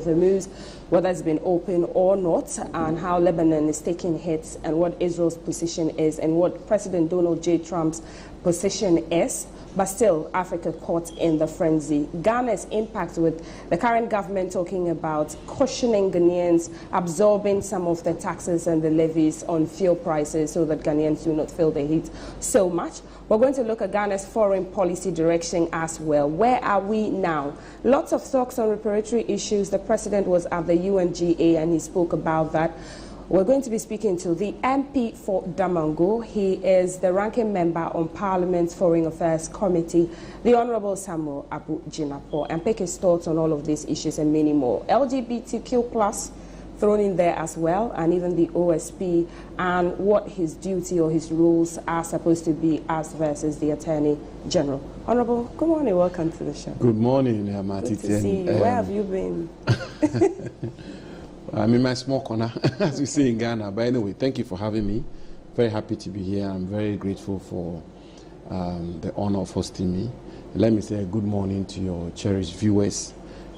Hormuz, whether it's been open or not, and how Lebanon is taking hits, and what Israel's position is, and what President Donald J. Trump's position is. But still, Africa caught in the frenzy. Ghana's impact with the current government talking about cushioning Ghanaians, absorbing some of the taxes and the levies on fuel prices so that Ghanaians do not feel the heat so much. We're going to look at Ghana's foreign policy direction as well. Where are we now? Lots of talks on reparatory issues. The president was at the UNGA and he spoke about that. We're going to be speaking to the MP for Damongo. He is the ranking member on Parliament's Foreign Affairs Committee, the Honorable Samuel Abu Jinapor, and pick his thoughts on all of these issues and many more. LGBTQ plus thrown in there as well, and even the OSP, and what his duty or his rules are supposed to be as versus the Attorney General. Honorable, good morning, welcome to the show. Good morning, Marty. Good to see you. Where have you been? I'm in my small corner, as we say in Ghana. But anyway, thank you for having me. Very happy to be here. I'm very grateful for the honor of hosting me. Let me say a good morning to your cherished viewers,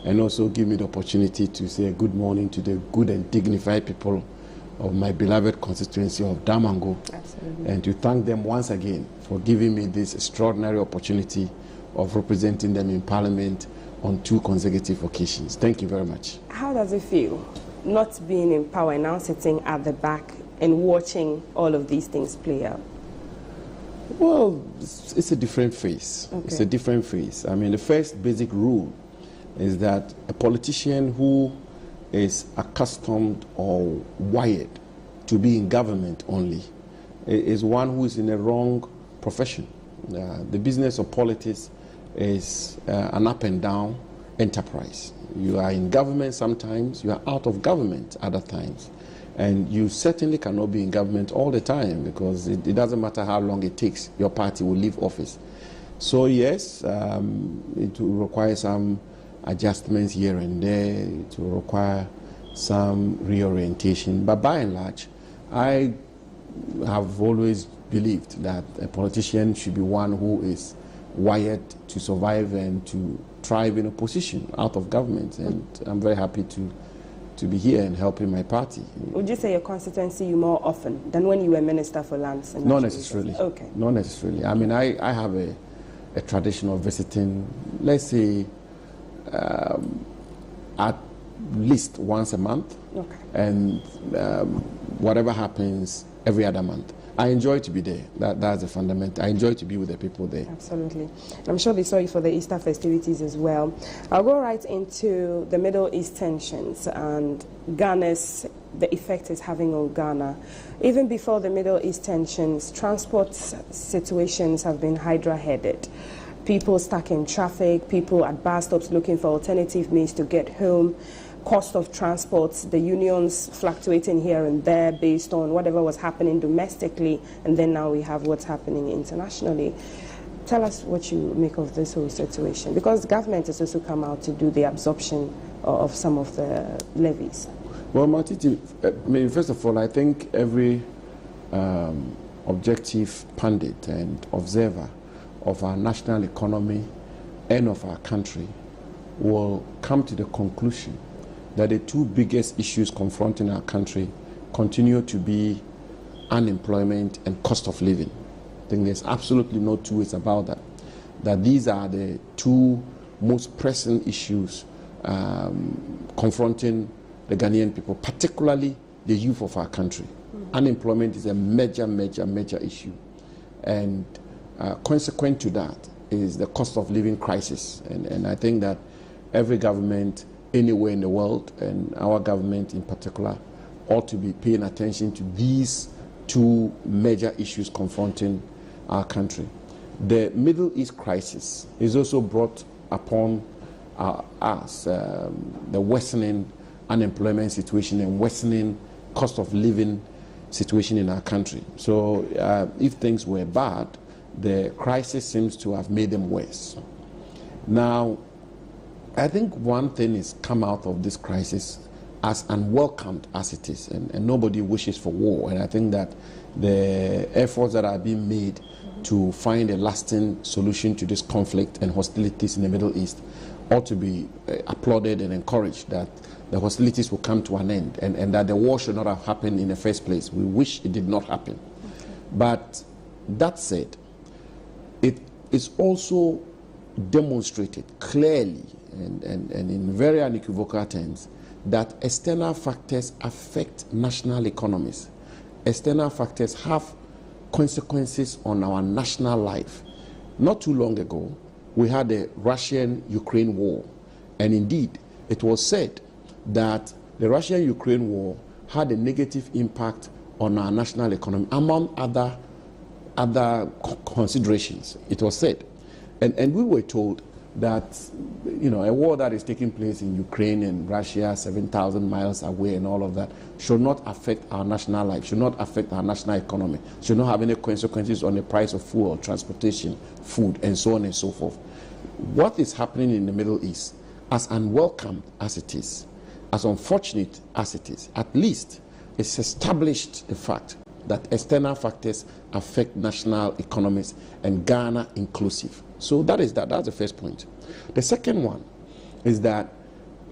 and also give me the opportunity to say a good morning to the good and dignified people of my beloved constituency of Damongo. Absolutely. And to thank them once again for giving me this extraordinary opportunity of representing them in Parliament on 2 consecutive occasions. Thank you very much. How does it feel not being in power and now sitting at the back and watching all of these things play out? Well, it's a different phase. Okay. It's a different phase. I mean, the first basic rule is that a politician who is accustomed or wired to be in government only is one who is in a wrong profession. The business of politics is an up and down enterprise. You are in government sometimes, you are out of government other times. And you certainly cannot be in government all the time, because it doesn't matter how long it takes, your party will leave office. So yes, it will require some adjustments here and there, it will require some reorientation. But by and large, I have always believed that a politician should be one who is wired to survive and to thrive in opposition out of government, and I'm very happy to be here and helping my party. Would you say your constituency you more often than when you were Minister for Lands? And Not necessarily. Okay. Not necessarily. I mean, I have a tradition of visiting, let's say, at least once a month. Okay. And whatever happens every other month. I enjoy to be there. That's the fundamental. I enjoy to be with the people there. Absolutely. I'm sure they saw you for the Easter festivities as well. I'll go right into the Middle East tensions and the effect it's having on Ghana. Even before the Middle East tensions, transport situations have been hydra-headed. People stuck in traffic, people at bus stops looking for alternative means to get home. Cost of transport, the unions fluctuating here and there based on whatever was happening domestically, and then now we have what's happening internationally. Tell us what you make of this whole situation, because the government has also come out to do the absorption of some of the levies. Well, Matiti, I mean, first of all, I think every objective pundit and observer of our national economy and of our country will come to the conclusion that the 2 biggest issues confronting our country continue to be unemployment and cost of living. I think there's absolutely no 2 ways about that. That these are the 2 most pressing issues confronting the Ghanaian people, particularly the youth of our country. Unemployment is a major, major, major issue. And consequent to that is the cost of living crisis. And I think that every government anywhere in the world, and our government in particular, ought to be paying attention to these 2 major issues confronting our country. The Middle East crisis is also brought upon us, the worsening unemployment situation and worsening cost of living situation in our country. So if things were bad, the crisis seems to have made them worse. Now, I think one thing is come out of this crisis, as unwelcomed as it is, and nobody wishes for war. And I think that the efforts that are being made to find a lasting solution to this conflict and hostilities in the Middle East ought to be applauded and encouraged, that the hostilities will come to an end, and that the war should not have happened in the first place. We wish it did not happen. Okay. But that said, it is also demonstrated clearly and in very unequivocal terms that external factors affect national economies. External factors have consequences on our national life. Not too long ago, we had the Russian-Ukraine war, and indeed, it was said that the Russian-Ukraine war had a negative impact on our national economy, among other considerations, it was said. And we were told that, you know, a war that is taking place in Ukraine and Russia, 7,000 miles away and all of that, should not affect our national life, should not affect our national economy, should not have any consequences on the price of fuel, transportation, food, and so on and so forth. What is happening in the Middle East, as unwelcome as it is, as unfortunate as it is, at least it's established the fact that external factors affect national economies, and Ghana inclusive. So that's the first point. The second one is that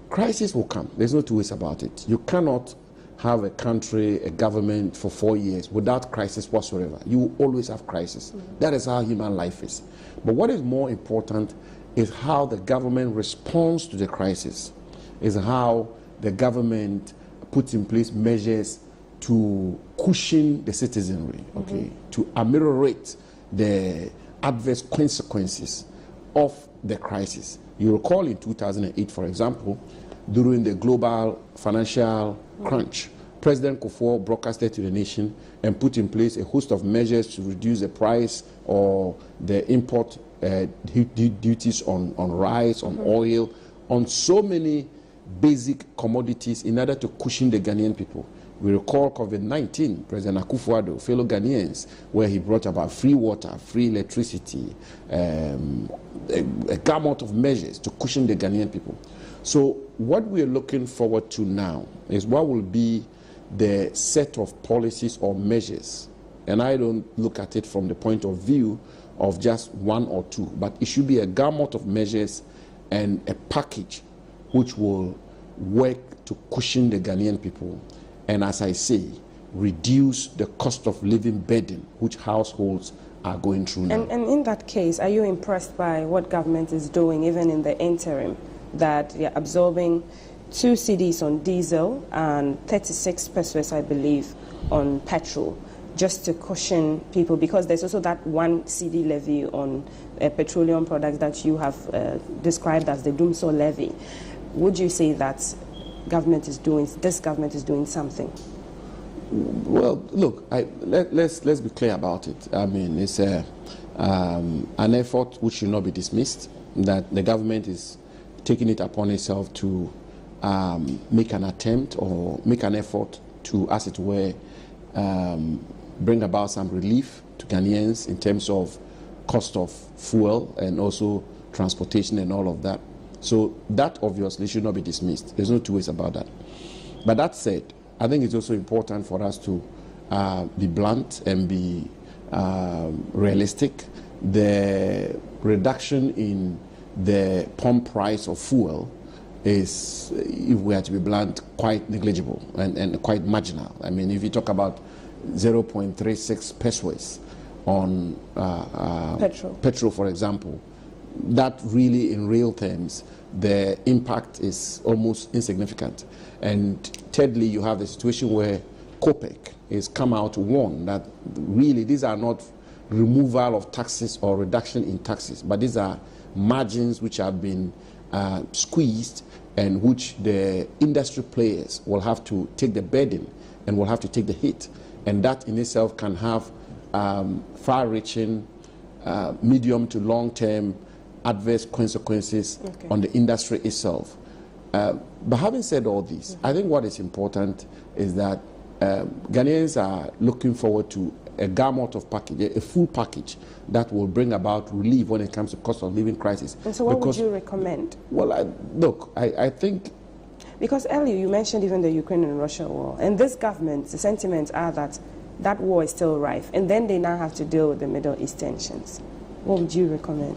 crisis will come. There's no two ways about it. You cannot have a country, a government for 4 years without crisis whatsoever. You will always have crisis. Mm-hmm. That is how human life is. But what is more important is how the government responds to the crisis, is how the government puts in place measures to cushion the citizenry, okay, to ameliorate the adverse consequences of the crisis. You recall in 2008, for example, during the global financial crunch, President Kufuor broadcasted to the nation and put in place a host of measures to reduce the price or the import duties on rice, on oil, on so many basic commodities in order to cushion the Ghanaian people. We recall COVID-19, President Akufo-Addo, fellow Ghanaians, where he brought about free water, free electricity, a gamut of measures to cushion the Ghanaian people. So what we are looking forward to now is what will be the set of policies or measures. And I don't look at it from the point of view of just one or two, but it should be a gamut of measures and a package which will work to cushion the Ghanaian people. And as I say, reduce the cost of living burden which households are going through now. And in that case, are you impressed by what government is doing, even in the interim, that they're absorbing 2 cedis on diesel and 36 pesos, I believe, on petrol, just to cushion people? Because there's also that 1 cedi levy on petroleum products that you have described as the Dumso levy. Would you say that this government is doing something? Well, look, let's be clear about it. I mean, it's an effort which should not be dismissed, that the government is taking it upon itself to make an attempt or make an effort to, as it were, bring about some relief to Ghanaians in terms of cost of fuel and also transportation and all of that. So that obviously should not be dismissed. There's no two ways about that. But that said, I think it's also important for us to be blunt and be realistic. The reduction in the pump price of fuel is, if we are to be blunt, quite negligible and quite marginal. I mean, if you talk about 0.36 pesos on petrol, for example, that really, in real terms, the impact is almost insignificant. And thirdly, you have the situation where COPEC has come out to warn that really these are not removal of taxes or reduction in taxes, but these are margins which have been squeezed and which the industry players will have to take the burden and will have to take the hit. And that in itself can have far-reaching, medium to long-term adverse consequences on the industry itself. But having said all this, I think what is important is that Ghanaians are looking forward to a gamut of package, a full package that will bring about relief when it comes to cost of living crisis. And so what would you recommend? Well, I think... Because earlier you mentioned even the Ukraine and Russia war, and this government, the sentiments are that that war is still rife, and then they now have to deal with the Middle East tensions. what would you recommend?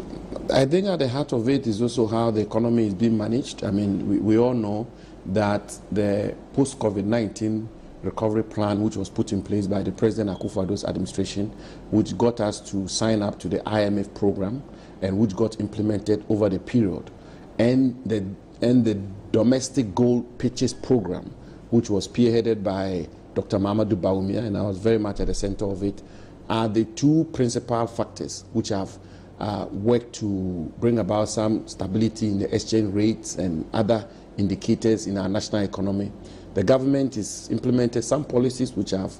I think at the heart of it is also how the economy is being managed. I mean, we all know that the post-COVID-19 recovery plan, which was put in place by the President Akufo-Addo's administration, which got us to sign up to the IMF program and which got implemented over the period, and the domestic gold purchase program, which was spearheaded by Dr. Mamadou Bawumia, and I was very much at the center of it, are the two principal factors which have worked to bring about some stability in the exchange rates and other indicators in our national economy. The government has implemented some policies which have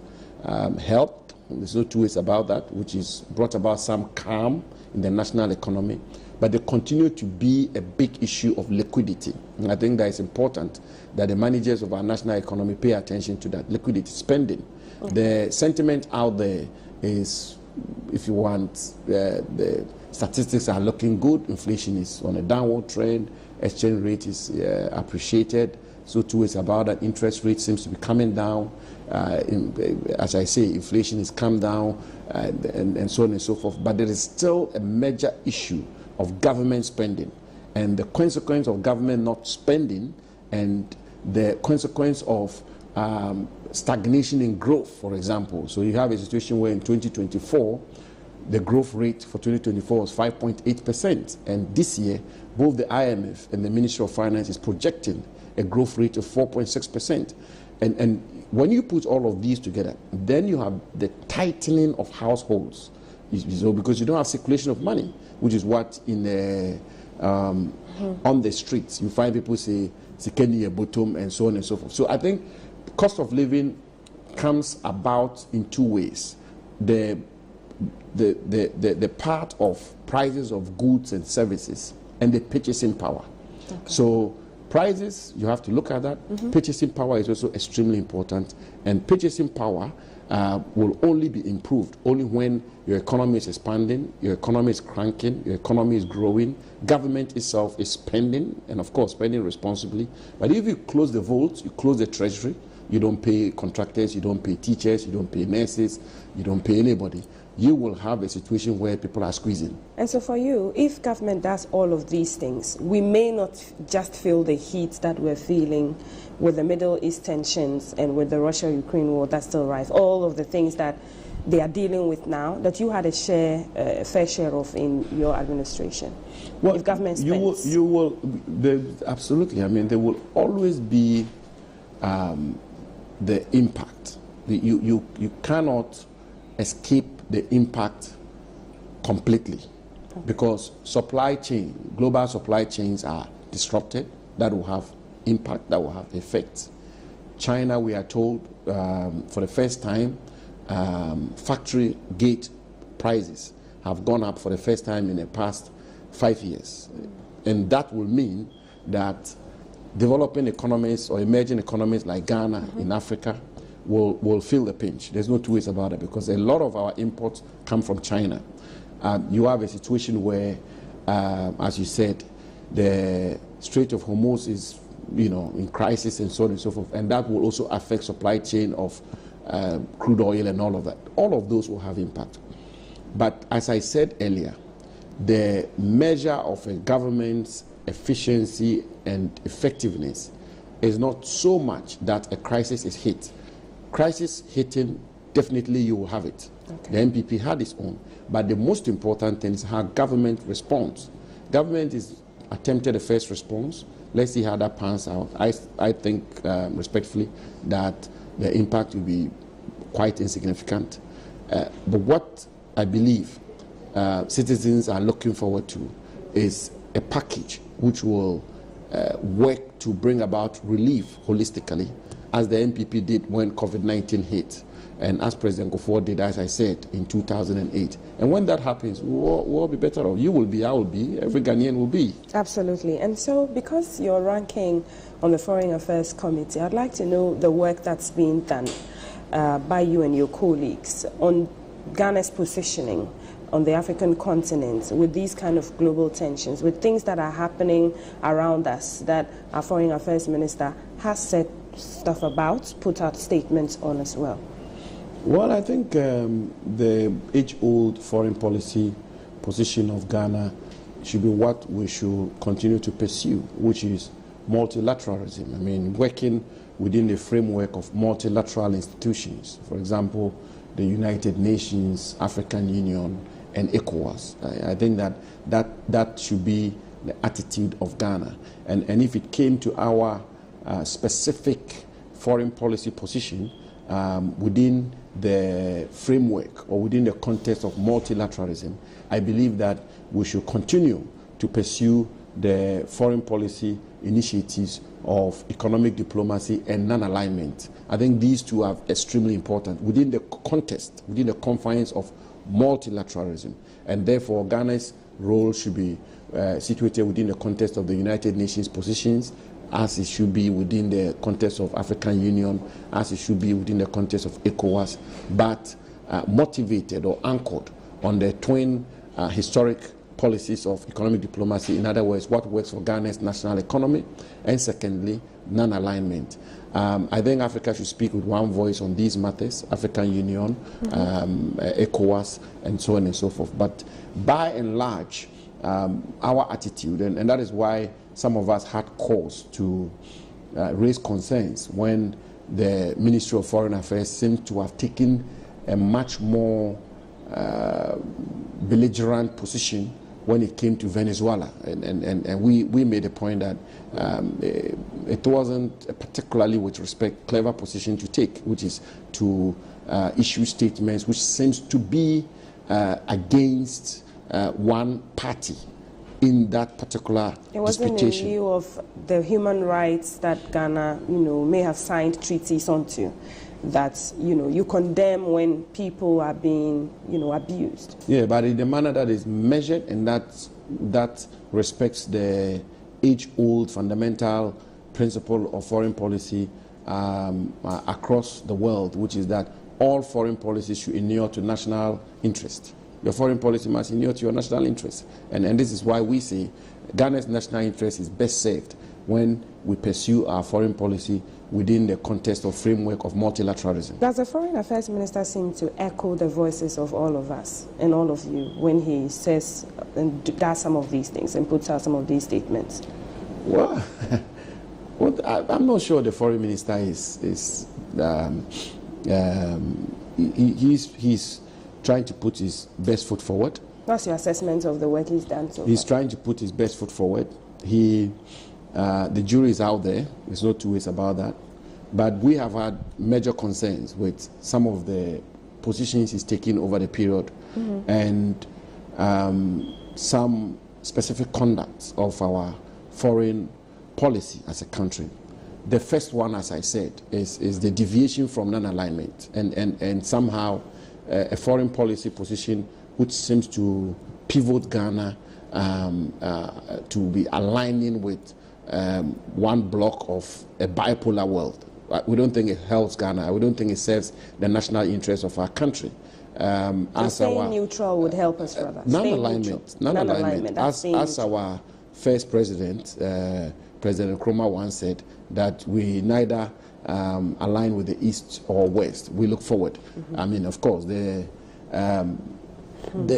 helped, there's no two ways about that, which has brought about some calm in the national economy. But there continue to be a big issue of liquidity. And I think that it's important that the managers of our national economy pay attention to that liquidity spending. Okay. The sentiment out there is, if you want, the statistics are looking good. Inflation is on a downward trend. Exchange rate is appreciated. So too it's about that. Interest rate seems to be coming down. As I say, inflation is come down and so on and so forth. But there is still a major issue of government spending, and the consequence of government not spending and the consequence of stagnation in growth, for example. So you have a situation where in 2024, the growth rate for 2024 was 5.8%, and this year, both the IMF and the Ministry of Finance is projecting a growth rate of 4.6%. And when you put all of these together, then you have the tightening of households, because you don't have circulation of money, which is what in the, on the streets you find people say "Sikeni bottom" and so on and so forth. So I think cost of living comes about in two ways: the part of prices of goods and services and the purchasing power. Okay. So prices, you have to look at that. Purchasing power is also extremely important, and purchasing power will only be improved only when your economy is expanding, your economy is cranking, your economy is growing, government itself is spending, and of course spending responsibly. But if you close the vaults, you close the treasury, you don't pay contractors, you don't pay teachers, you don't pay nurses, you don't pay anybody, you will have a situation where people are squeezing. And so for you, if government does all of these things, we may not just feel the heat that we're feeling with the Middle East tensions and with the Russia-Ukraine war that's still rife, all of the things that they are dealing with now, that you had a fair share of in your administration. Well, if government spends. You will absolutely. I mean, there will always be the impact. You cannot escape the impact completely, because supply chain, global supply chains are disrupted. That will have impact, that will have effects. China, we are told for the first time, factory gate prices have gone up for the first time in the past 5 years. And that will mean that developing economies or emerging economies like Ghana in Africa will feel the pinch. There's no two ways about it, because a lot of our imports come from China. You have a situation where, as you said, the Strait of Hormuz is, in crisis and so on and so forth, and that will also affect supply chain of crude oil and all of that. All of those will have impact. But as I said earlier, the measure of a government's efficiency and effectiveness is not so much that a crisis is hit. Crisis hitting, definitely you will have it. Okay. The MPP had its own. But the most important thing is how government responds. Government is attempted a first response. Let's see how that pans out. I think, respectfully, that the impact will be quite insignificant. But what I believe citizens are looking forward to is a package which will work to bring about relief holistically, as the MPP did when COVID-19 hit, and as President Kufuor did, as I said, in 2008. And when that happens, we'll all be better off. You will be, I will be, every Ghanaian will be. Absolutely. And so, because you're ranking on the Foreign Affairs Committee, I'd like to know the work that's being done by you and your colleagues on Ghana's positioning on the African continent with these kind of global tensions, with things that are happening around us that our Foreign Affairs Minister has said stuff about, put out statements on as well. Well, I think the age-old foreign policy position of Ghana should be what we should continue to pursue, which is multilateralism. I mean, working within the framework of multilateral institutions, for example, the United Nations, African Union, and ECOWAS. I think that should be the attitude of Ghana. And if it came to our specific foreign policy position within the framework or within the context of multilateralism, I believe that we should continue to pursue the foreign policy initiatives of economic diplomacy and non-alignment. I think these two are extremely important within the context, within the confines of multilateralism. And therefore, Ghana's role should be situated within the context of the United Nations positions, as it should be within the context of African Union, as it should be within the context of ECOWAS, but motivated or anchored on the twin historic policies of economic diplomacy. In other words, what works for Ghana's national economy, and secondly, non-alignment. I think Africa should speak with one voice on these matters, African Union, ECOWAS, and so on and so forth. But by and large, our attitude, and that is why some of us had cause to raise concerns when the Ministry of Foreign Affairs seemed to have taken a much more belligerent position when it came to Venezuela. And we made a point that it wasn't particularly, with respect, clever position to take, which is to issue statements which seems to be against one party in that particular disputation. It wasn't in view of the human rights that Ghana, may have signed treaties onto, that, you condemn when people are being, abused. Yeah, but in the manner that is measured and that respects the age-old fundamental principle of foreign policy across the world, which is that all foreign policies should inure to national interest. Your foreign policy must inure to your national interest. And this is why we say Ghana's national interest is best served when we pursue our foreign policy within the context or framework of multilateralism. Does the Foreign Affairs Minister seem to echo the voices of all of us and all of you when he says and does some of these things and puts out some of these statements? Well, I'm not sure the Foreign Minister he's trying to put his best foot forward. What's your assessment of the work he's done so far? He's trying to put his best foot forward. The jury is out there. There's no two ways about that. But we have had major concerns with some of the positions he's taken over the period, and some specific conduct of our foreign policy as a country. The first one, as I said, is the deviation from non-alignment and somehow a foreign policy position which seems to pivot Ghana to be aligning with one block of a bipolar world. We don't think it helps Ghana. We don't think it serves the national interest of our country. Staying neutral would help us, rather. Non-alignment. As our first president, President Nkrumah, once said, that we neither align with the East or West. We look forward. I mean, of course, the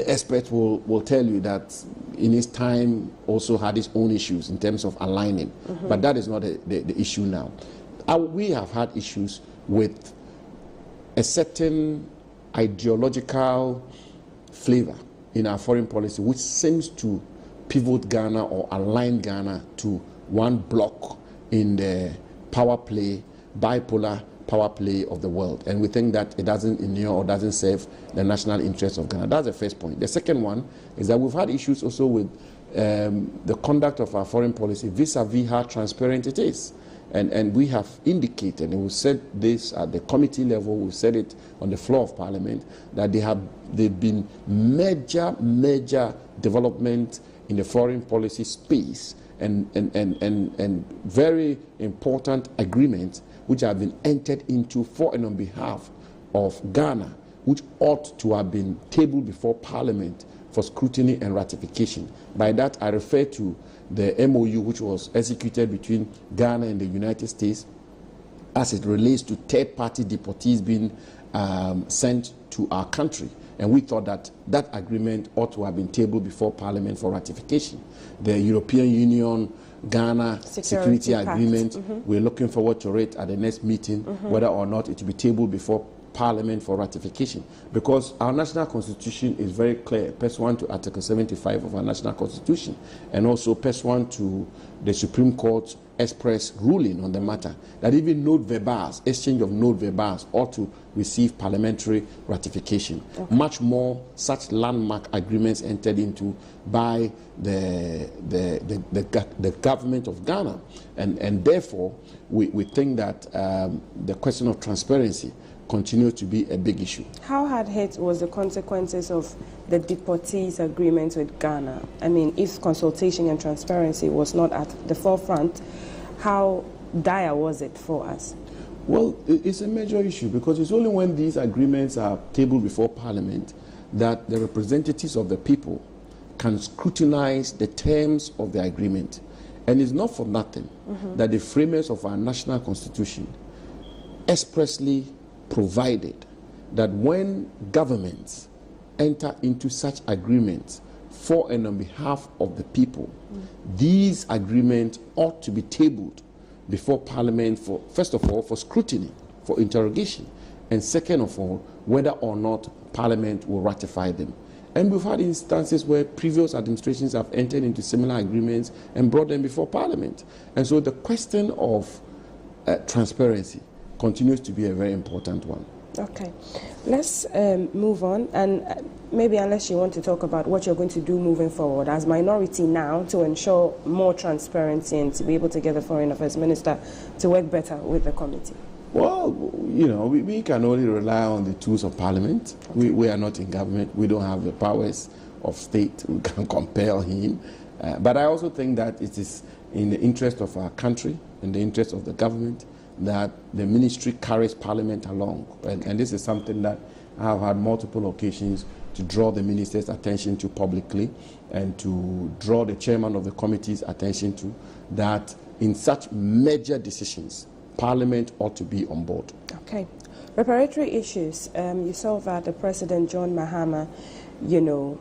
expert will tell you that in his time also had his own issues in terms of aligning. But that is not the issue now. We have had issues with a certain ideological flavor in our foreign policy which seems to pivot Ghana or align Ghana to one block in the power play, bipolar power play of the world. And we think that it doesn't inure or doesn't serve the national interest of Ghana. That's the first point. The second one is that we've had issues also with the conduct of our foreign policy vis-a-vis how transparent it is. And we have indicated, and we've said this at the committee level, we've said it on the floor of Parliament, that they've been major development in the foreign policy space and very important agreements which have been entered into for and on behalf of Ghana, which ought to have been tabled before Parliament for scrutiny and ratification. By that, I refer to the MOU which was executed between Ghana and the United States as it relates to third-party deportees being sent to our country. And we thought that that agreement ought to have been tabled before Parliament for ratification. The European Union Ghana Security Agreement, we're looking forward to it at the next meeting, whether or not it will be tabled before Parliament for ratification, because our national constitution is very clear, pursuant to Article 75 of our national constitution, and also pursuant to the Supreme Court's express ruling on the matter, that even note verbals, exchange of note verbals, ought to receive parliamentary ratification. Much more such landmark agreements entered into by the government of Ghana, and therefore we think that the question of transparency continues to be a big issue. How hard hit was the consequences of the deportees agreement with Ghana? I mean, if consultation and transparency was not at the forefront, how dire was it for us? Well, it's a major issue, because it's only when these agreements are tabled before Parliament that the representatives of the people can scrutinize the terms of the agreement. And it's not for nothing that the framers of our national constitution expressly provided that when governments enter into such agreements for and on behalf of the people, these agreements ought to be tabled before Parliament for, first of all, for scrutiny, for interrogation, and second of all, whether or not Parliament will ratify them. And we've had instances where previous administrations have entered into similar agreements and brought them before Parliament. And so the question of transparency continues to be a very important one. Okay, let's move on, and maybe unless you want to talk about what you're going to do moving forward as minority now to ensure more transparency and to be able to get the Foreign Affairs Minister to work better with the committee. Well, you know, we can only rely on the tools of Parliament. Okay. We are not in government. We don't have the powers of state. We can compel him. But I also think that it is in the interest of our country, in the interest of the government, that the ministry carries Parliament along. And this is something that I have had multiple occasions to draw the minister's attention to publicly, and to draw the chairman of the committee's attention to, that in such major decisions, Parliament ought to be on board. Okay. Reparatory issues. You saw that the President, John Mahama, you know,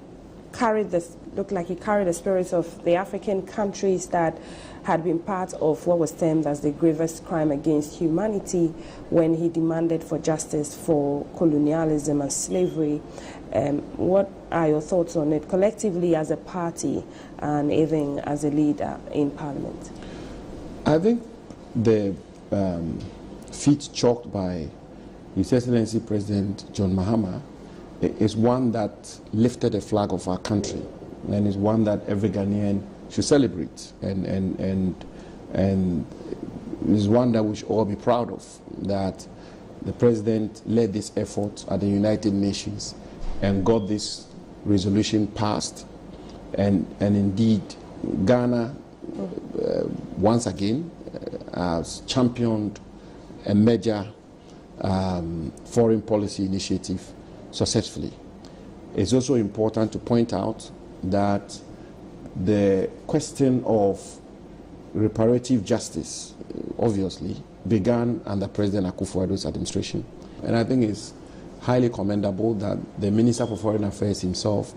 looked like he carried the spirits of the African countries that had been part of what was termed as the gravest crime against humanity when he demanded for justice for colonialism and slavery. What are your thoughts on it collectively as a party and even as a leader in Parliament? I think the feat chalked by His Excellency President John Mahama is one that lifted the flag of our country, and is one that every Ghanaian should celebrate, and is one that we should all be proud of, that the President led this effort at the United Nations and got this resolution passed, and indeed Ghana once again has championed a major foreign policy initiative successfully. It's also important to point out that the question of reparative justice obviously began under President Akufo-Addo's administration, and I think it's highly commendable that the Minister for Foreign Affairs himself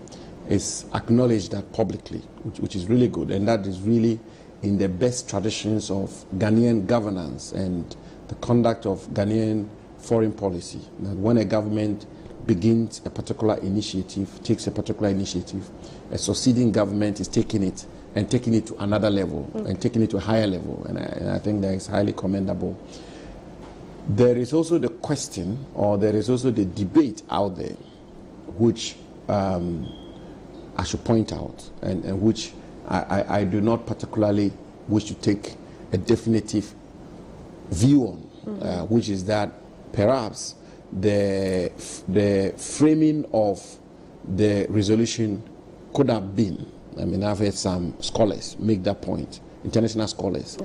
is acknowledged that publicly, which is really good, and that is really in the best traditions of Ghanaian governance and the conduct of Ghanaian foreign policy, that when a government begins a particular initiative, takes a particular initiative, a succeeding government is taking it to another level, and taking it to a higher level, and I think that is highly commendable. There is also the question, or there is also the debate out there, which I should point out, and which I do not particularly wish to take a definitive view on, which is that perhaps the framing of the resolution could have been, I mean, I've heard some scholars make that point, international scholars,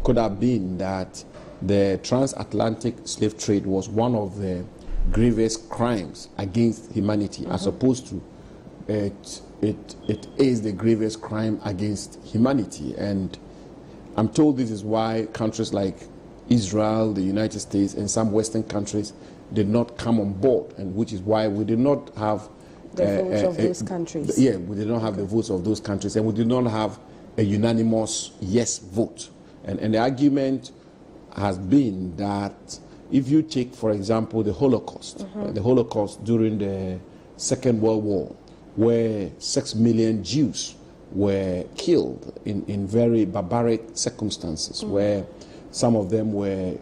could have been that the transatlantic slave trade was one of the grievous crimes against humanity, as opposed to it is the grievous crime against humanity. And I'm told this is why countries like Israel, the United States, and some Western countries did not come on board, and which is why we did not have the votes of those countries. Yeah, we did not have the votes of those countries, and we did not have a unanimous yes vote. And the argument has been that if you take, for example, the Holocaust, the Holocaust during the Second World War, where 6 million Jews were killed in very barbaric circumstances, where some of them were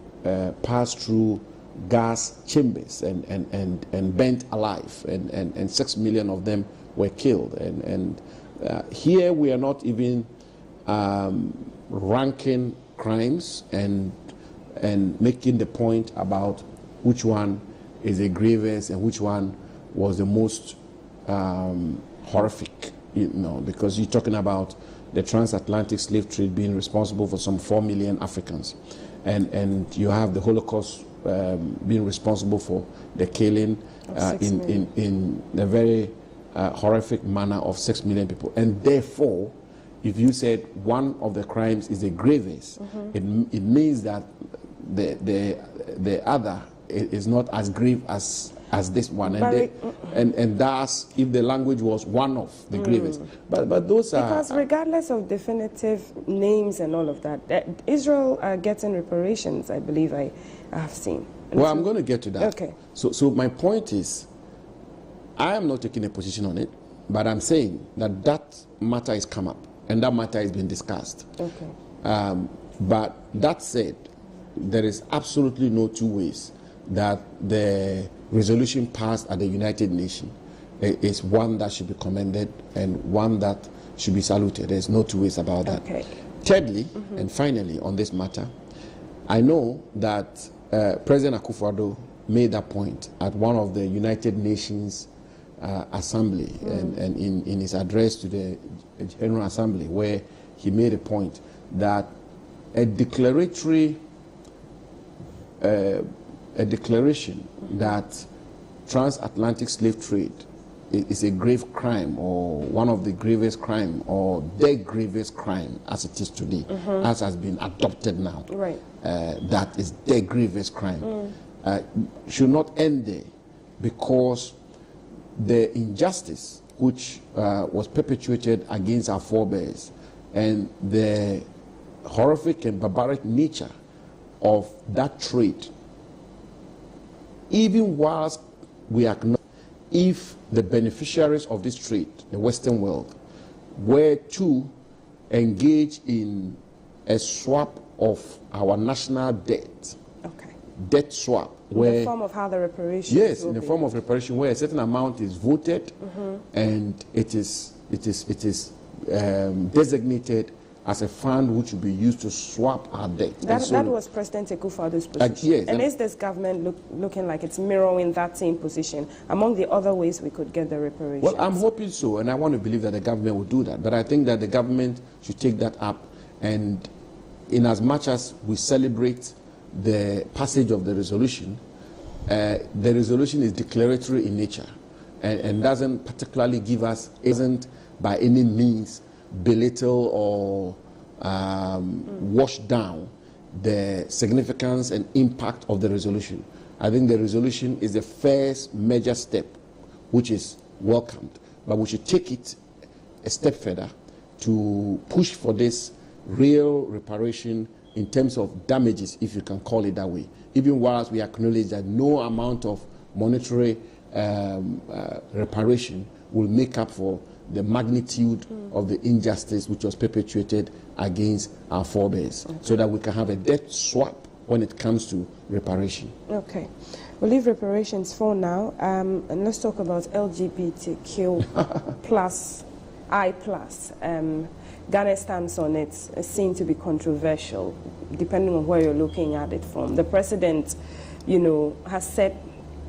passed through gas chambers and burnt alive, and 6 million of them were killed. And here we are not even ranking crimes and making the point about which one is a grievous and which one was the most horrific, because you're talking about the transatlantic slave trade being responsible for some 4 million Africans, and you have the Holocaust being responsible for the killing in a very horrific manner of 6 million people. And therefore, if you said one of the crimes is a grievous, it means that the other is not as grave as this one, and thus, if the language was one of the grievous, but those are, because regardless of definitive names and all of that, Israel are getting reparations. I believe I have seen. Well, I'm going to get to that. Okay. So my point is, I am not taking a position on it, but I'm saying that matter has come up and that matter has been discussed. Okay. But that said, there is absolutely no two ways that the resolution passed at the United Nations is one that should be commended and one that should be saluted. There's no two ways about that. Okay. Thirdly, and finally, on this matter, I know that President Akufo-Addo made that point at one of the United Nations Assembly and in his address to the General Assembly, where he made a point that a declaration that transatlantic slave trade is a grave crime, or one of the gravest crime, or the gravest crime as it is today, as has been adopted now. Right. That is the gravest crime. Should not end there, because the injustice which was perpetuated against our forebears and the horrific and barbaric nature of that trade, even whilst we acknowledge, if the beneficiaries of this trade, the Western world, were to engage in a swap of our national debt, debt swap, where in the form of how the reparation, yes, in the form of reparation, where a certain amount is voted and it is designated as a fund which will be used to swap our debt. That was President Akufo-Addo's position. Yes, and is this government looking like it's mirroring that same position among the other ways we could get the reparations? Well, I'm hoping so, and I want to believe that the government will do that. But I think that the government should take that up, and in as much as we celebrate the passage of the resolution is declaratory in nature and doesn't particularly give us, isn't by any means belittle or wash down the significance and impact of the resolution. I think the resolution is the first major step, which is welcomed, but we should take it a step further to push for this real reparation in terms of damages, if you can call it that way, even whilst we acknowledge that no amount of monetary reparation will make up for the magnitude of the injustice which was perpetuated against our forebears, so that we can have a debt swap when it comes to reparation. Okay. We'll leave reparations for now, and let's talk about LGBTQ plus, I plus. Ghana's stance on it is seen to be controversial, depending on where you're looking at it from. The president, has said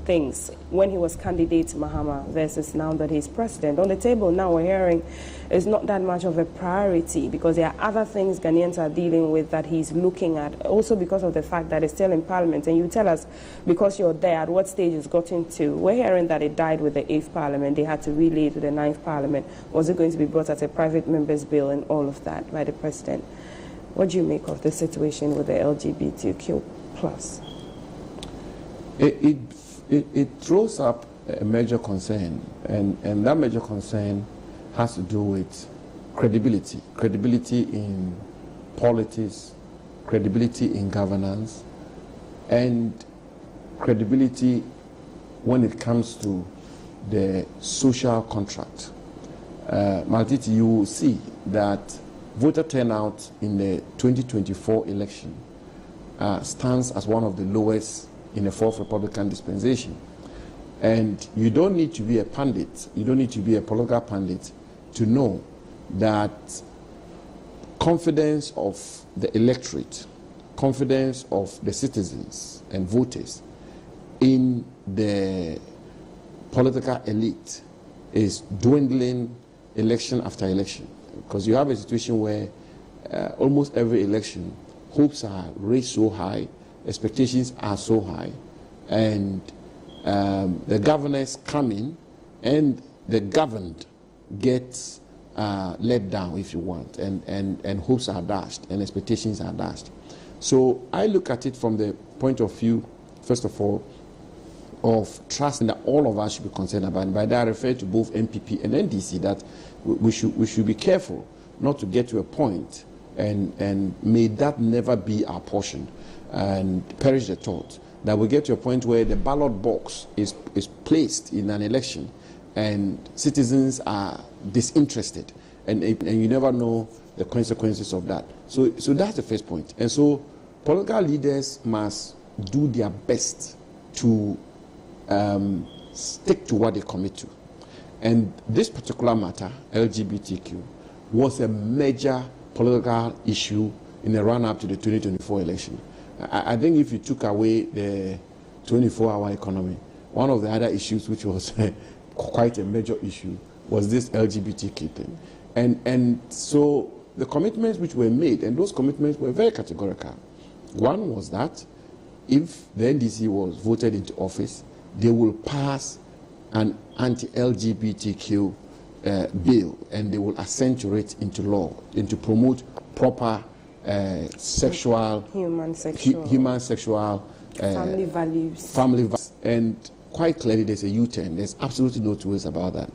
things when he was candidate Mahama versus now that he's president. On the table now, we're hearing it's not that much of a priority because there are other things Ghanaians are dealing with that he's looking at, also because of the fact that it's still in parliament. And you tell us, because you're there, at what stage it's gotten to. We're hearing that it died with the 8th parliament. They had to relay it to the 9th parliament. Was it going to be brought as a private member's bill and all of that by the president? What do you make of the situation with the LGBTQ plus? It throws up a major concern, and that major concern has to do with credibility in politics, credibility in governance, and credibility when it comes to the social contract. Maltiti, you will see that voter turnout in the 2024 election stands as one of the lowest in the fourth Republican dispensation. And you don't need to be a pundit, you don't need to be a political pundit to know that confidence of the electorate, confidence of the citizens and voters in the political elite is dwindling election after election. Because you have a situation where almost every election, hopes are raised so high, expectations are so high, and the governors come in and the governed get let down, if you want, and hopes are dashed and expectations are dashed. So I look at it from the point of view, first of all, of trust that all of us should be concerned about. And by that I refer to both NPP and NDC, that we should be careful not to get to a point, and may that never be our portion, and perish the thought that we get to a point where the ballot box is placed in an election and citizens are disinterested, and you never know the consequences of that. So that's the first point. And so political leaders must do their best to stick to what they commit to. And this particular matter, LGBTQ, was a major political issue in the run-up to the 2024 election. I think if you took away the 24-hour economy, one of the other issues which was quite a major issue was this LGBTQ thing. And so the commitments which were made, and those commitments were very categorical. One was that if the NDC was voted into office, they will pass an anti-LGBTQ bill, and they will accentuate into law, and to promote proper human sexual family values. And quite clearly there's a U-turn. There's absolutely no two ways about that.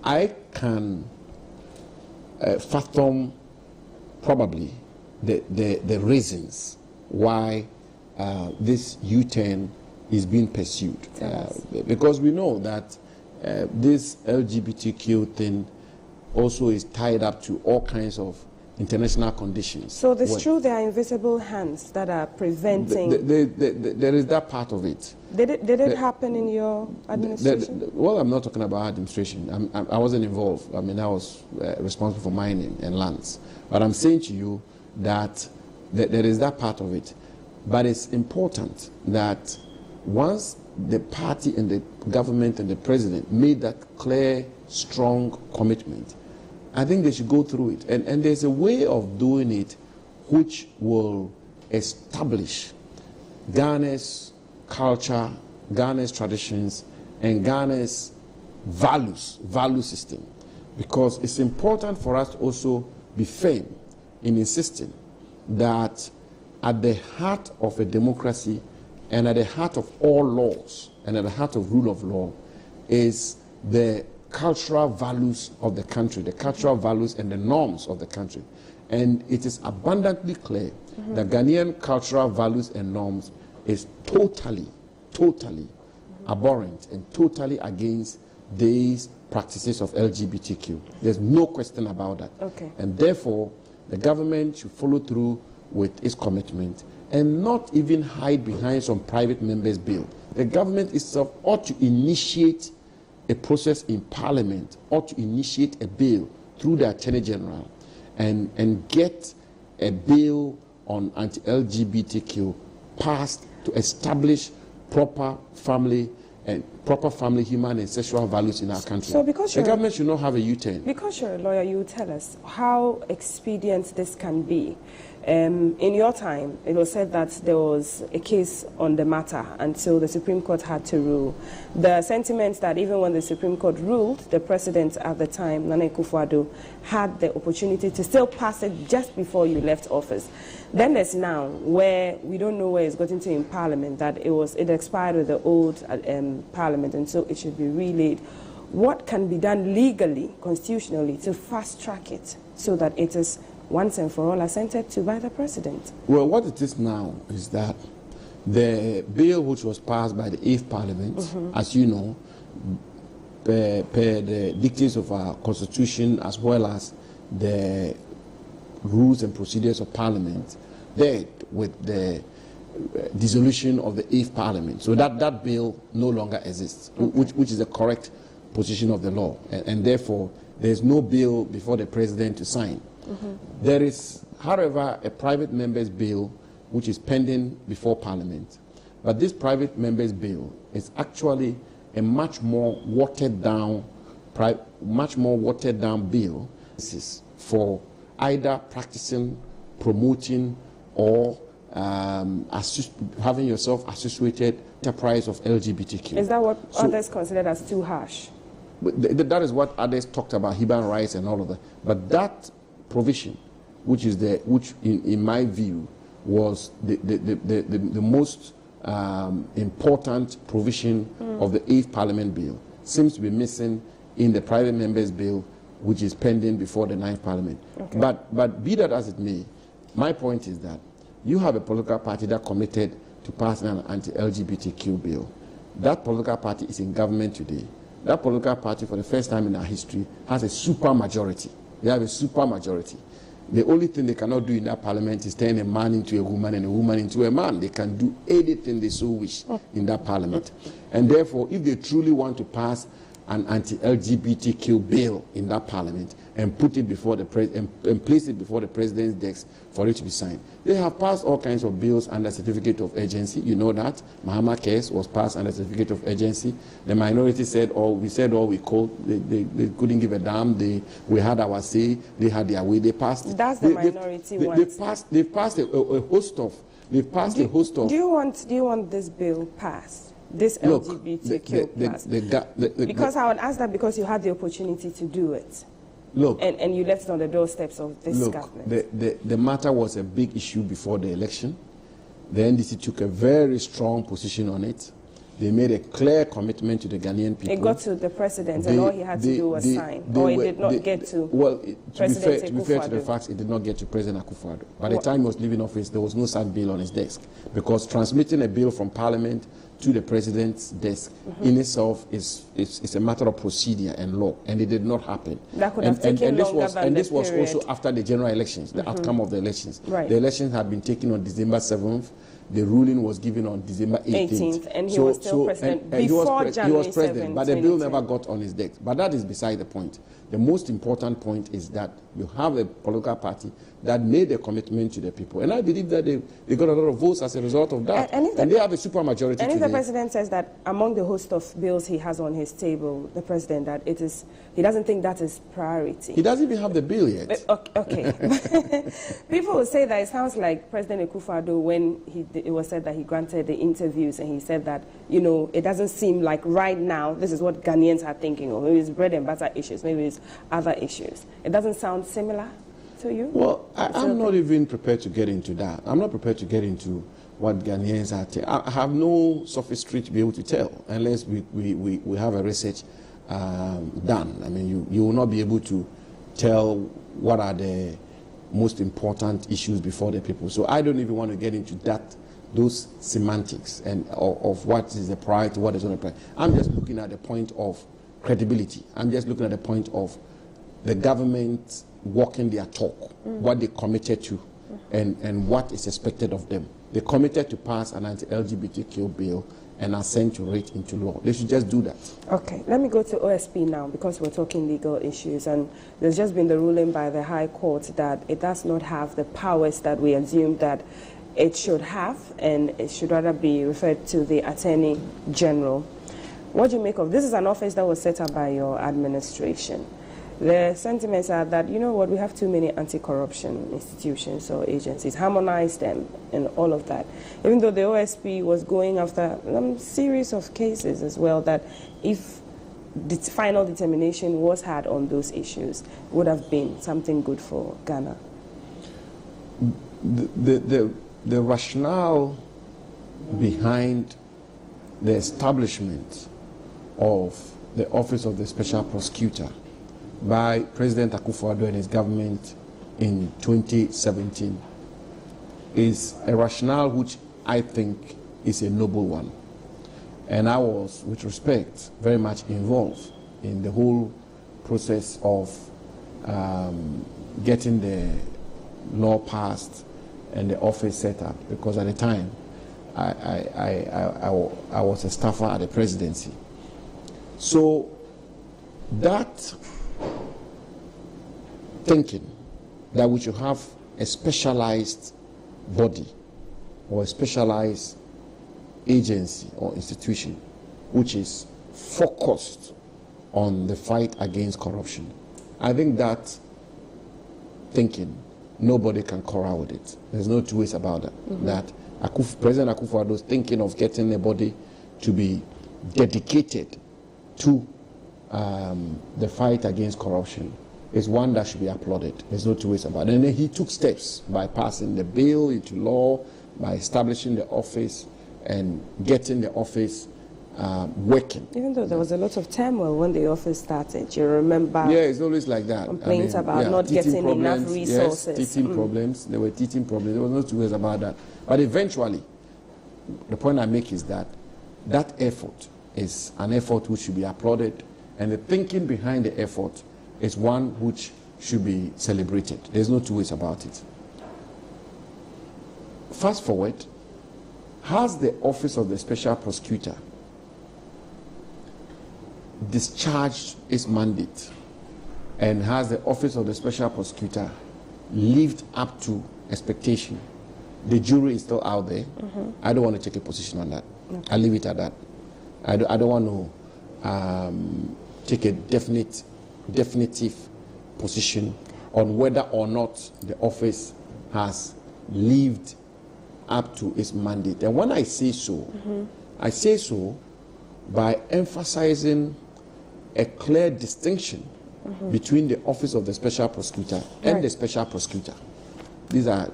I can fathom probably the reasons why this U-turn is being pursued, because we know that this LGBTQ thing also is tied up to all kinds of international conditions. So it's true there are invisible hands that are preventing... There is that part of it. Did it happen in your administration? Well, I'm not talking about administration. I wasn't involved. I mean, I was responsible for mining and lands. But I'm saying to you that there is that part of it. But it's important that once the party and the government and the president made that clear, strong commitment, I think they should go through it. And there's a way of doing it which will establish Ghana's culture, Ghana's traditions, and Ghana's value system. Because it's important for us to also be firm in insisting that at the heart of a democracy and at the heart of all laws and at the heart of rule of law is the cultural values of the country, the cultural values and the norms of the country. And it is abundantly clear that Ghanaian cultural values and norms is totally abhorrent and totally against these practices of LGBTQ. There's no question about that. Okay. And therefore, the government should follow through with its commitment and not even hide behind some private members' bill. The government itself ought to initiate a process in Parliament, ought to initiate a bill through the Attorney General and get a bill on anti-LGBTQ passed to establish proper family human and sexual values in our country. So because the government should not have a U-turn. Because you're a lawyer, you tell us how expedient this can be. In your time, it was said that there was a case on the matter until the Supreme Court had to rule. The sentiment that even when the Supreme Court ruled, the president at the time, Nana Akufo-Addo, had the opportunity to still pass it just before you left office. Then there's now where we don't know where it's gotten to in Parliament, that it expired with the old Parliament, and so it should be relayed. What can be done legally, constitutionally, to fast-track it so that it is once and for all assented to by the president? Well, what it is now is that the bill which was passed by the 8th Parliament, as you know, per the dictates of our Constitution as well as the rules and procedures of Parliament, there with the dissolution of the 8th Parliament. So that bill no longer exists, which is the correct position of the law. And therefore, there's no bill before the president to sign. There is, however, a private member's bill which is pending before Parliament. But this private member's bill is actually a much more watered down bill. This is for either practicing, promoting, or having yourself associated enterprise of LGBTQ. Is that what others considered as too harsh? That is what others talked about, human rights and all of that. But that provision, which in my view was the most important provision of the 8th Parliament bill, seems to be missing in the private members bill, which is pending before the 9th Parliament. Okay. But be that as it may, my point is that you have a political party that committed to passing an anti-LGBTQ bill. That political party is in government today. That political party, for the first time in our history, has a super majority. They have a super majority. The only thing they cannot do in that parliament is turn a man into a woman and a woman into a man. They can do anything they so wish in that parliament. And therefore, if they truly want to pass an anti-LGBTQ bill in that parliament and put it before the and place it before the president's desk for it to be signed. They have passed all kinds of bills under certificate of urgency. You know that. Mahama case was passed under certificate of urgency. The minority said we said all we could. They couldn't give a damn. We had our say. They had their way. They passed it. That's the minority one. They've passed a host of. They've passed a host of. Do you want this bill passed? This LGBTQ+. Because I would ask that because you had the opportunity to do it. Look. And you left it on the doorsteps of this government. The matter was a big issue before the election. The NDC took a very strong position on it. They made a clear commitment to the Ghanaian people. It got to the president, and all he had to do was sign. Or it did not get to President to be fair to the facts, it did not get to President Akufo-Addo. By the time he was leaving office, there was no such bill on his desk. Because transmitting a bill from Parliament to the president's desk in itself is a matter of procedure and law, and it did not happen. That could have taken longer than this was also after the general elections, the outcome of the elections. Right. The elections had been taken on December 7th. The ruling was given on December 18th. And he was still president before January 7th, but the bill never got on his desk. But that is beside the point. The most important point is that you have a political party that made a commitment to the people. And I believe that they got a lot of votes as a result of that. And they have a super majority today. And if the president says that among the host of bills he has on his table, the president, that he doesn't think that is priority. He doesn't even have the bill yet. Okay. People will say that it sounds like President Akufo-Addo, when it was said that he granted the interviews and he said that, it doesn't seem like right now this is what Ghanaians are thinking of. Maybe it's bread and butter issues, maybe it's other issues. It doesn't sound similar to you? Well, I'm not even prepared to get into that. I'm not prepared to get into what Ghanaians are I have no sophistry to be able to tell unless we have a research done. I mean, you will not be able to tell what are the most important issues before the people. So I don't even want to get into those semantics and of what is the priority, what is not the priority. I'm just looking at the point of credibility. I'm just looking at the point of the government walking their talk, what they committed to, and what is expected of them. They committed to pass an anti-LGBTQ bill and assent to it into law. They should just do that. Okay, let me go to OSP now because we're talking legal issues, and there's just been the ruling by the High Court that it does not have the powers that we assume that it should have, and it should rather be referred to the Attorney General. What do you make of this? Is an office that was set up by your administration. The sentiments are that, you know what, we have too many anti-corruption institutions or agencies, harmonize them and all of that. Even though the OSP was going after a series of cases as well, that if the final determination was had on those issues, would have been something good for Ghana. The rationale behind the establishment of the Office of the Special Prosecutor by President Akufo-Addo and his government in 2017 is a rationale which I think is a noble one. And I was, with respect, very much involved in the whole process of getting the law passed and the office set up, because at the time I was a staffer at the presidency. So that thinking that we should have a specialized body or a specialized agency or institution which is focused on the fight against corruption, I think that thinking, nobody can quarrel with it. There's no two ways about that. That President Akufo-Addo is thinking of getting a body to be dedicated to the fight against corruption is one that should be applauded. There's no two ways about it. And then he took steps by passing the bill into law, by establishing the office and getting the office working. Even though there was a lot of turmoil when the office started, you remember? Yeah, it's always like that. Complaints about not getting enough resources. Yes, teething problems. There were teething problems. There was no two ways about that. But eventually, the point I make is that that effort is an effort which should be applauded, and the thinking behind the effort is one which should be celebrated. There's no two ways about it. Fast forward, has the Office of the Special Prosecutor discharged its mandate, and has the Office of the Special Prosecutor lived up to expectation? The jury is still out there. I don't want to take a position on that. Okay. I'll leave it at that. I don't want to take a definitive position on whether or not the office has lived up to its mandate. And when I say so, I say so by emphasizing a clear distinction between the Office of the Special Prosecutor and the Special Prosecutor. These are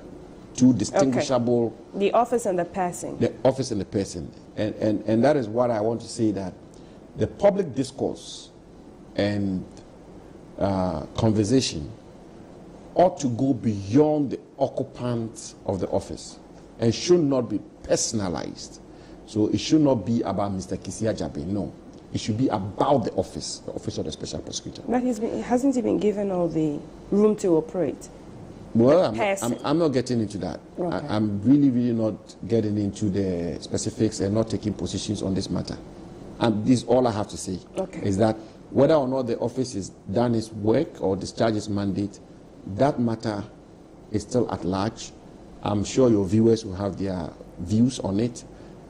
two distinguishable... Okay. The office and the person. The office and the person. And that is what I want to say, that the public discourse and conversation ought to go beyond the occupant of the office and should not be personalized. So it should not be about Mr. Kisia Jabe, no. It should be about the office of the Special Prosecutor. But hasn't he been given all the room to operate? Well, I'm not getting into that. Okay. I'm really not getting into the specifics and not taking positions on this matter. And this all I have to say is that whether or not the office has done its work or discharged its mandate, that matter is still at large. I'm sure your viewers will have their views on it,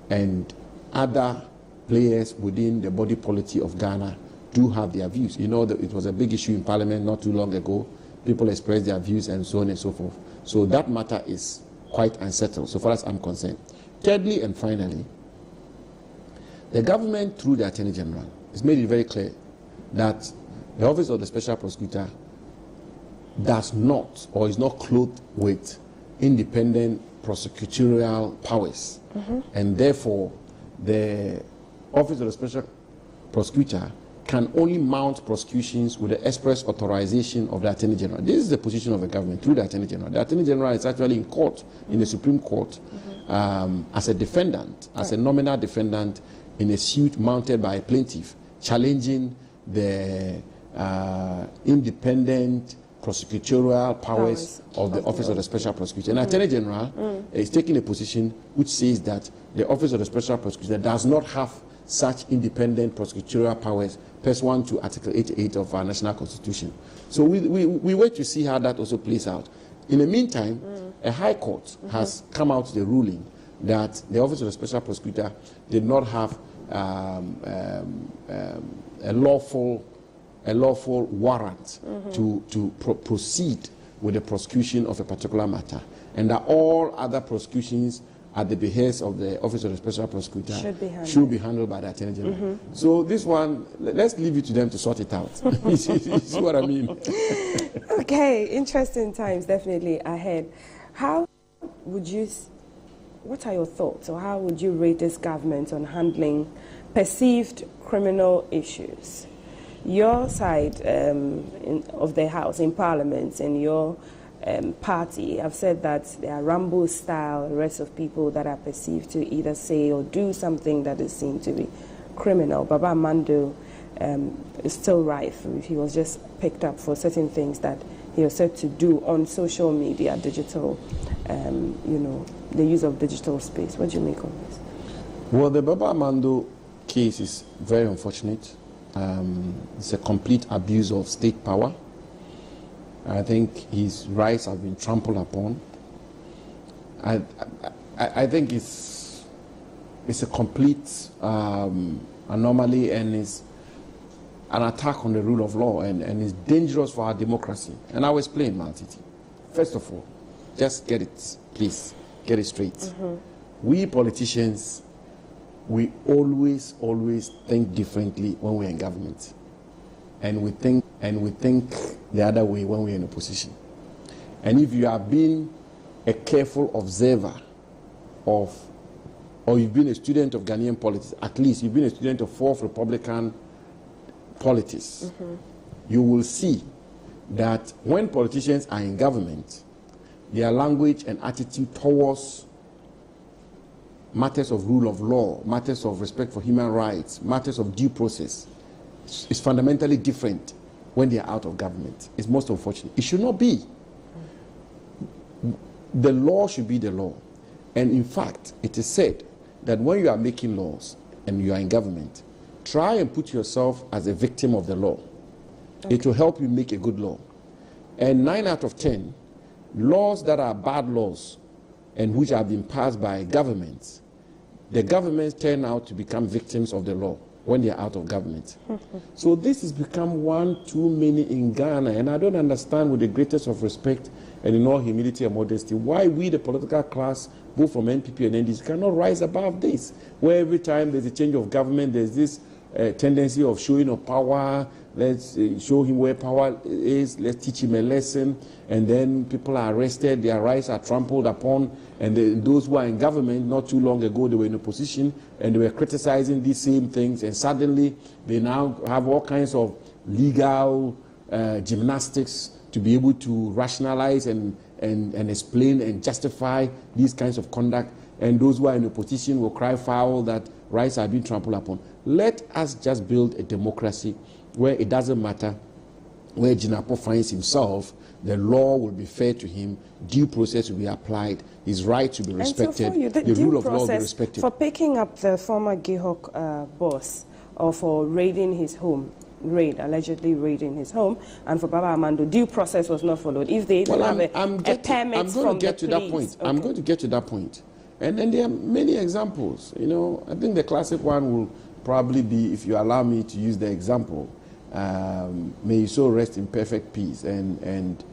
and other players within the body politic of Ghana do have their views. You know that it was a big issue in Parliament not too long ago. People expressed their views and so on and so forth. So that matter is quite unsettled, so far as I'm concerned. Thirdly and finally, the government, through the Attorney General, has made it very clear that the Office of the Special Prosecutor does not, or is not clothed with, independent prosecutorial powers. And therefore, the Office of the Special Prosecutor can only mount prosecutions with the express authorization of the Attorney General. This is the position of the government through the Attorney General. The Attorney General is actually in court, in the Supreme Court, as a defendant, as a nominal defendant in a suit mounted by a plaintiff, challenging the independent prosecutorial powers of the Office of the Special Prosecutor. And Attorney General is taking a position which says that the Office of the Special Prosecutor does not have such independent prosecutorial powers pursuant to Article 88 of our national constitution. So we wait to see how that also plays out. In the meantime, a high court has come out with a ruling that the Office of the Special Prosecutor did not have a lawful a lawful warrant to proceed with the prosecution of a particular matter, and that all other prosecutions at the behest of the Office of the Special Prosecutor should be handled by the Attorney General. So this one, let's leave it to them to sort it out. You see what I mean? Okay, interesting times definitely ahead. What are your thoughts, or how would you rate this government on handling perceived criminal issues? Your side of the House, in Parliament, and your party have said that there are Rambo-style arrests of people that are perceived to either say or do something that is seen to be criminal. Baba Amando is still rife. He was just picked up for certain things that he was said to do on social media, digital, the use of digital space. What do you make of this? Well, the Baba Amando case is very unfortunate. It's a complete abuse of state power. I think his rights have been trampled upon. I think it's a complete anomaly, and it's an attack on the rule of law, and it's dangerous for our democracy. And I'll explain, Maltiti. First of all, just get it, please, get it straight. We politicians, we always think differently when we're in government. And we think the other way when we're in opposition. And if you have been a careful observer or you've been a student of Ghanaian politics, at least you've been a student of fourth Republican politics, you will see that when politicians are in government, their language and attitude towards matters of rule of law, matters of respect for human rights, matters of due process, is fundamentally different when they are out of government. It's most unfortunate. It should not be. The law should be the law. And in fact, it is said that when you are making laws and you are in government, try and put yourself as a victim of the law. Okay. It will help you make a good law. And 9 out of 10, laws that are bad laws and which have been passed by governments, the governments turn out to become victims of the law when they are out of government. So this has become one too many in Ghana, and I don't understand, with the greatest of respect and in all humility and modesty, why we, the political class, both from NPP and NDC, cannot rise above this, where every time there's a change of government, there's this tendency of showing of power. Let's show him where power is, let's teach him a lesson, and then people are arrested, their rights are trampled upon, and those who are in government, not too long ago, they were in opposition, and they were criticizing these same things, and suddenly they now have all kinds of legal gymnastics to be able to rationalize and explain and justify these kinds of conduct, and those who are in opposition will cry foul that rights are being trampled upon. Let us just build a democracy where it doesn't matter where Jinapor finds himself, the law will be fair to him, due process will be applied, his rights will be respected, and so for you, the rule of law will be respected. For picking up the former Gihok boss, or for raiding his home, allegedly raiding his home, and for Baba Amando, due process was not followed. If they didn't have a permit from the police. I'm going to get to that point. Okay. I'm going to get to that point. And then there are many examples. You know, I think the classic one will probably be, if you allow me to use the example, may you so rest in perfect peace, and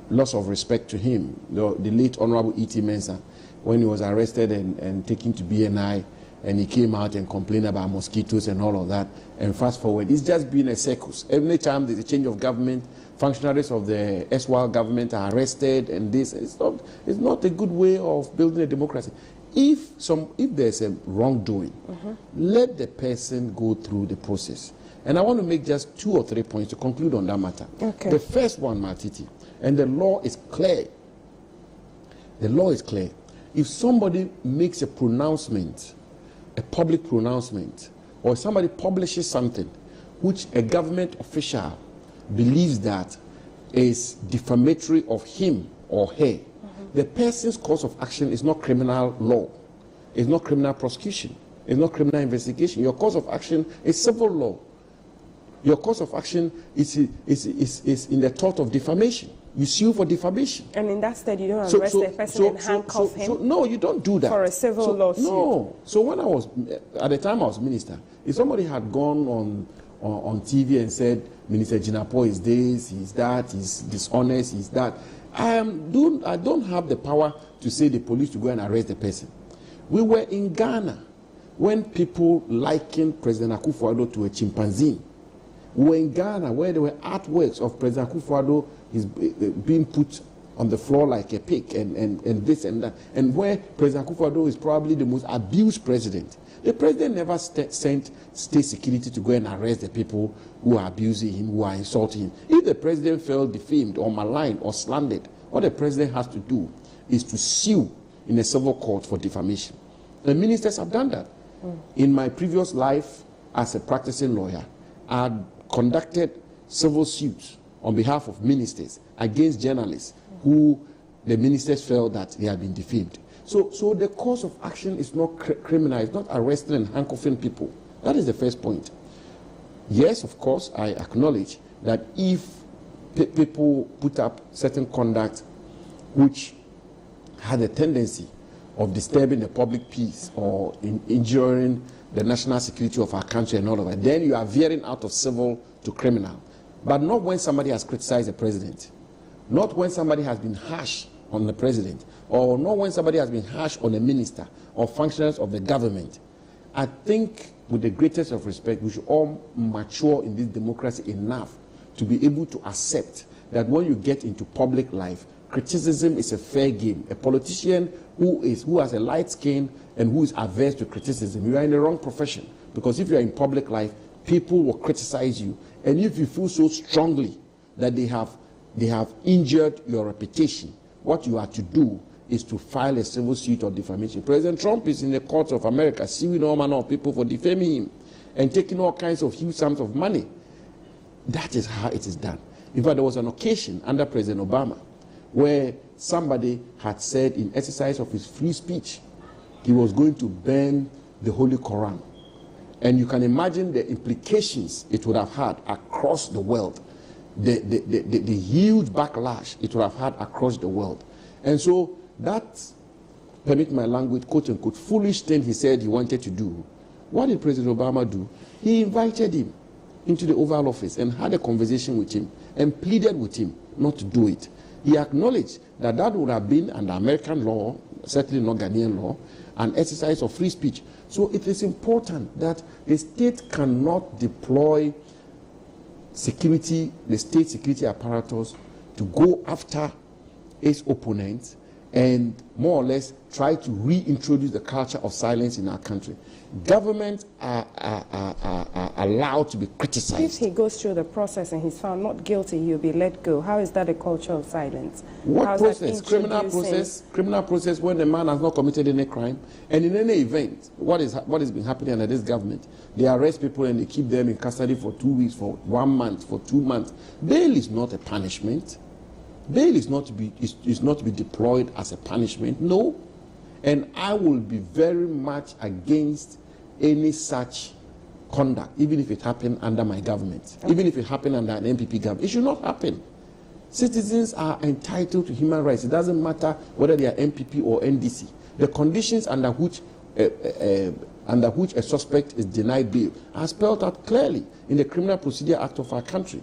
loss of respect to him. The late Honorable E.T. Mensah, when he was arrested and taken to BNI, and he came out and complained about mosquitoes and all of that. And fast forward, it's just been a circus. Every time there's a change of government, functionaries of the SWAL government are arrested, and this. It's not a good way of building a democracy. If there's a wrongdoing, let the person go through the process. And I want to make just 2 or 3 points to conclude on that matter. Okay. The first one, Matiti, and the law is clear. The law is clear. If somebody makes a pronouncement, a public pronouncement, or somebody publishes something which a government official believes that is defamatory of him or her, the person's course of action is not criminal law, it's not criminal prosecution, it's not criminal investigation. Your course of action is civil law. Your course of action is in the thought of defamation. You sue for defamation. And in that stead, you don't arrest the person and handcuff him? No, you don't do that. For a civil lawsuit? No. So when at the time I was minister, if somebody had gone on TV and said, Minister Jinapor is this, he's that, he's dishonest, he's that. I don't have the power to say the police to go and arrest the person. We were in Ghana when people likened President Akufo-Addo to a chimpanzee. We were in Ghana where there were artworks of President Akufo-Addo being put on the floor like a pig and this and that, and where President Akufo-Addo is probably the most abused president. The president never sent state security to go and arrest the people who are abusing him, who are insulting him. If the president felt defamed or maligned or slandered, what the president has to do is to sue in a civil court for defamation. The ministers have done that. In my previous life as a practicing lawyer, I had conducted civil suits on behalf of ministers against journalists who the ministers felt that they had been defamed. So the course of action is not criminal, it's not arresting and handcuffing people. That is the first point. Yes, of course, I acknowledge that if people put up certain conduct which had a tendency of disturbing the public peace or injuring the national security of our country and all of that, then you are veering out of civil to criminal. But not when somebody has criticized the president, not when somebody has been harsh on the president, or not when somebody has been harsh on a minister or functionaries of the government. I think, with the greatest of respect, we should all mature in this democracy enough to be able to accept that when you get into public life, criticism is a fair game. A politician who has a light skin and who is averse to criticism, you are in the wrong profession. Because if you are in public life, people will criticize you. And if you feel so strongly that they have injured your reputation, what you are to do is to file a civil suit of defamation. President Trump is in the courts of America suing all manner of people for defaming him and taking all kinds of huge sums of money. That is how it is done. In fact, there was an occasion under President Obama where somebody had said in exercise of his free speech he was going to burn the Holy Quran. And you can imagine the implications it would have had across the world, the huge backlash it would have had across the world. And so that, permit my language, quote unquote, foolish thing he said he wanted to do, what did President Obama do? He invited him into the Oval Office and had a conversation with him and pleaded with him not to do it. He acknowledged that that would have been under American law, certainly not Ghanaian law, an exercise of free speech. So it is important that the state cannot deploy security, the state security apparatus, to go after its opponents and more or less try to reintroduce the culture of silence in our country. Governments are allowed to be criticized. If he goes through the process and he's found not guilty, he'll be let go. How is that a culture of silence? What process? Criminal process? Criminal process when the man has not committed any crime. And in any event, what is been happening under this government? They arrest people and they keep them in custody for 2 weeks, for 1 month, for 2 months. Bail is not a punishment. Bail is not to be deployed as a punishment. No. And I will be very much against any such conduct, even if it happened under my government, even if it happened under an MPP government. It should not happen. Citizens are entitled to human rights. It doesn't matter whether they are MPP or NDC. The conditions under which a suspect is denied bail are spelled out clearly in the Criminal Procedure Act of our country.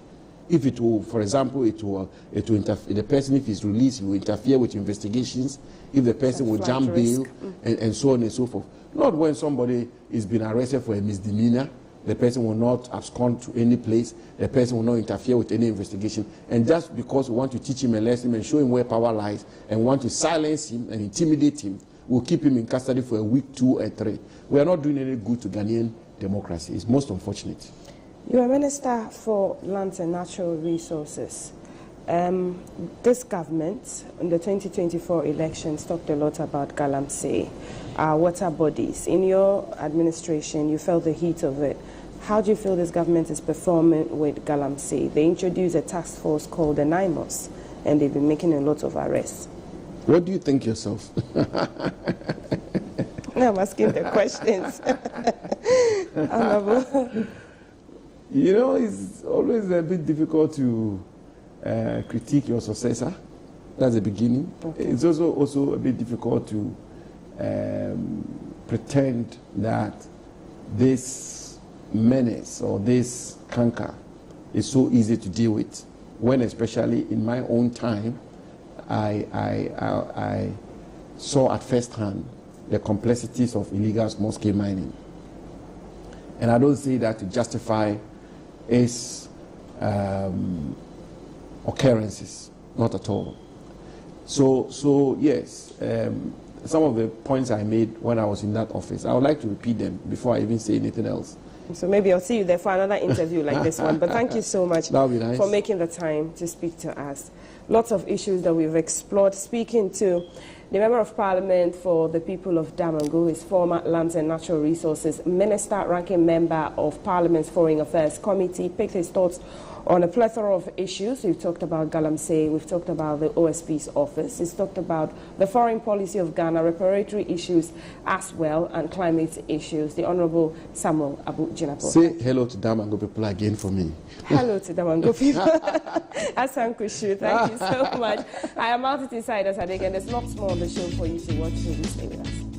If it will, for example, the person, if he's released, he will interfere with investigations. If the person will jump bail, and so on and so forth. Not when somebody is being arrested for a misdemeanor, the person will not abscond to any place, the person will not interfere with any investigation. And just because we want to teach him a lesson and show him where power lies and want to silence him and intimidate him, we'll keep him in custody for a week, 2 or 3. We are not doing any good to Ghanaian democracy. It's most unfortunate. You are Minister for Lands and Natural Resources. This government, in the 2024 elections, talked a lot about Galamsey, water bodies. In your administration, you felt the heat of it. How do you feel this government is performing with Galamsey? They introduced a task force called the NIMOS, and they've been making a lot of arrests. What do you think yourself? I'm asking the questions. Honorable. You know, it's always a bit difficult to critique your successor. That's the beginning. Okay. It's also a bit difficult to pretend that this menace or this canker is so easy to deal with, when especially in my own time, I saw at first hand the complexities of illegal small-scale mining. And I don't say that to justify its occurrences, not at all. So yes, some of the points I made when I was in that office, I would like to repeat them before I even say anything else. So maybe I'll see you there for another interview like this one. But thank you so much nice. for making the time to speak to us. Lots of issues that we've explored. Speaking to the Member of Parliament for the people of Damongo, his former Lands and Natural Resources Minister, ranking member of Parliament's Foreign Affairs Committee, picked his thoughts on a plethora of issues. We've talked about Galamsey, we've talked about the OSP's office, he's talked about the foreign policy of Ghana, reparatory issues as well, and climate issues. The Honourable Samuel Abu Jinapor. Say hello to Damongo people again for me. Hello to Damongo people. Asan Kushu, thank you so much. I am Altitude Side as and there's lots more on the show for you to watch, so stay with us.